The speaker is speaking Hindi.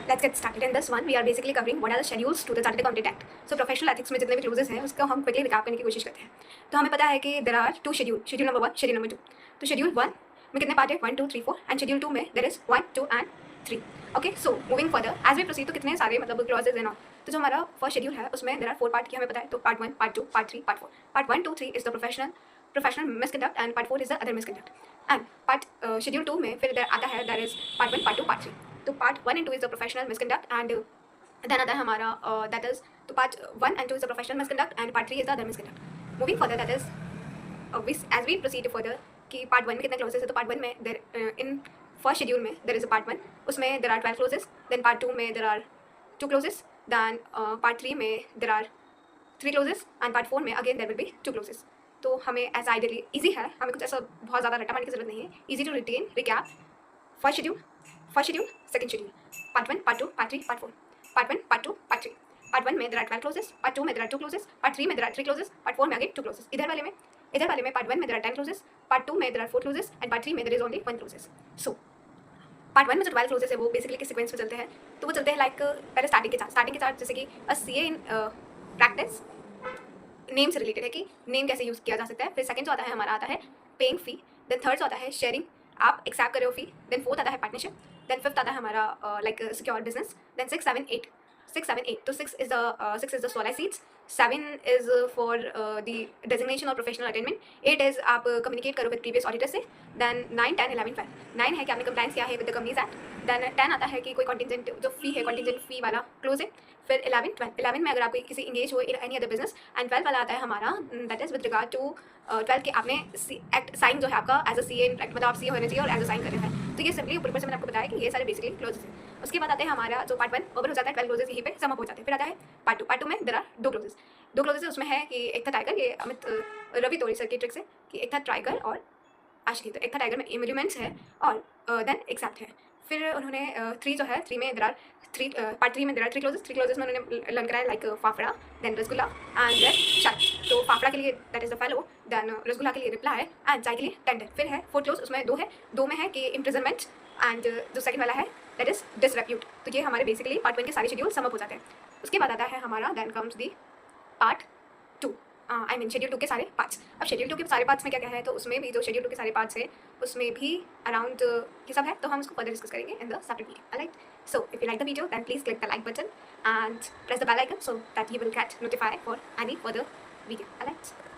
Let's get started. In this one, we are basically covering what are the schedules to the Chartered Accountant Act. So professional ethics में जितने भी clauses हैं उसको हम quickly recap करने की कोशिश करते हैं. तो हमें पता है कि there are two schedule. Schedule number 1, schedule number 2. तो schedule 1 में कितने part है? 1, 2, 3, 4. And schedule 2 में there is 1, 2 and 3. Okay. So moving further, as we proceed तो कितने सारे मतलब clauses हैं ना. तो जो हमारा first schedule है उसमें there are 4 part की हमें पता है. तो part 1, part 2, part 3, part 4. Part 1, 2, 3 is the professional misconduct and part 4 is the other misconduct. And part schedule 2 में फिर आता है there is part 1, part 2, part 3. तो part 1 and 2 is the professional misconduct and then आता है हमारा दैट इज तो part 1 and 2 is the professional misconduct and part 3 is the other misconduct. Moving further that is as we proceed further कि पार्ट 1 में कितने क्लोजेस है. तो पार्ट 1 में देर इन फर्स्ट शेड्यूल में देर इज अ पार्ट 1 उसमें there are 12 clauses. Then part 2 में there are 2 clauses. Then part 3 में there are 3 clauses and part 4 में again there will be 2 clauses. तो हमें एज आइडियली ईजी है, हमें कुछ ऐसा बहुत ज़्यादा रट्टा मारने की जरूरत नहीं है. Easy to retain recap. First schedule, second schedule, part 1, part 2, part 3, part 4, part 1, part 2, part 3. Part 1 में देर आर 12 क्लोजेस, पार्ट 2 में देर आर 2 क्लोजेस, पार्ट 3 में देर आर 3 क्लोजेस, पार्ट 4 में अगेन 2 क्लोजेस. इधर वाले में पार्ट 1 में देर आर 10 क्लोजेस, पार्ट 2 में there are 4 clauses and part 3 में there is only 1 clauses. So part 1 में जो 12 क्लोजेस है वो बेसिकली किस सीक्वेंस में चलते हैं. तो वो चलते हैं लाइक पहले स्टार्टिंग के चार्ट जैसे कि a CA in practice name से रिलेटेड है कि नेम कैसे यूज़ किया जा सकता है. फिर सेकंड जो आता है हमारा आता है पेइंग फी. देन थर्ड जो आता है शेयरिंग, आप एक्सेप्ट कर रहे हो फी. देन फोर्थ आता है पार्टनरशिप. देन फिफ्थ आता है हमारा लाइक सिक्योर बिजनेस. देन 6, 7, 8. तो 6 is the solar seats. 7 is for the designation और प्रोफेशनल अटेनमेंट. 8 इज आप कम्युनिकेट करो विद प्रीवियस ऑडिटर से. देन 9, 10, 11, 12. 9 है कि आपने कंप्लाइंस किया है with the companies act. Then 10 आता है कि कोई कॉन्टिजेंट जो फी है कॉन्टिजेंट फी वाला क्लोज है. फिर 11, 12. 11 में अगर आप किसी इंगेज हो in any other business. And 12 वाला आता है हमारा that is with regard to 12 के आपने एक्ट साइन जो है आपका एज अ सी ए मतलब आप सी होना चाहिए और एज अ साइन कर रहे हैं. तो ये सिंपली ऊपर से मैंने आपको बताया कि ये सारे बेसिकली क्लोजेस हैं. उसके बाद आते हैं हमारा जो पार्ट 1 ओवर हो जाता है 12 क्लोजेस यहीं पे सम अप हो जाते हैं. फिर आता है पार्ट 2. पार्ट 2 में देर आर 2 क्लोजेस है. उसमें है कि एक था टाइगर, ये अमित रवि तोरी सर की ट्रिक्स है कि एक था टाइगर और आशिकी. तो एक था टाइगर में एम्यूमेंट्स है और देन एक्सेप्ट है. फिर उन्होंने 3 जो है 3 में देर आर 3 पार्ट 3 में देर आर 3 क्लोजेस में उन्होंने लर्न कराया like fafda, then rasgulla and then chai. तो फाफड़ा के लिए that is the fellow, then rasgulla के लिए रिप्लाई एंड चाय के लिए टेंडर. फिर है 4 क्लोज, उसमें 2 में है कि इम्प्रिजनमेंट एंड जो सेकंड वाला है दैट इज डिसरेप्यूट. तो ये हमारे बेसिकली पार्ट 1 के सारे शेड्यूल सम अप हो जाते हैं. उसके बाद आता है हमारा then comes the part 2. I mean schedule 2 के सारे पार्ट्स. अब शेड्यूल 2 के सारे पार्ट्स में क्या क्या है, तो उसमें भी जो शेड्यूल 2 के सारे पार्ट्स है उसमें भी अराउंड ये सब है. तो हम उसको फर्दर डिस्कस करेंगे in the separate video. Alright, so if you like the video then please click the like button and press the bell icon so that you will get notified for any further video. Alright.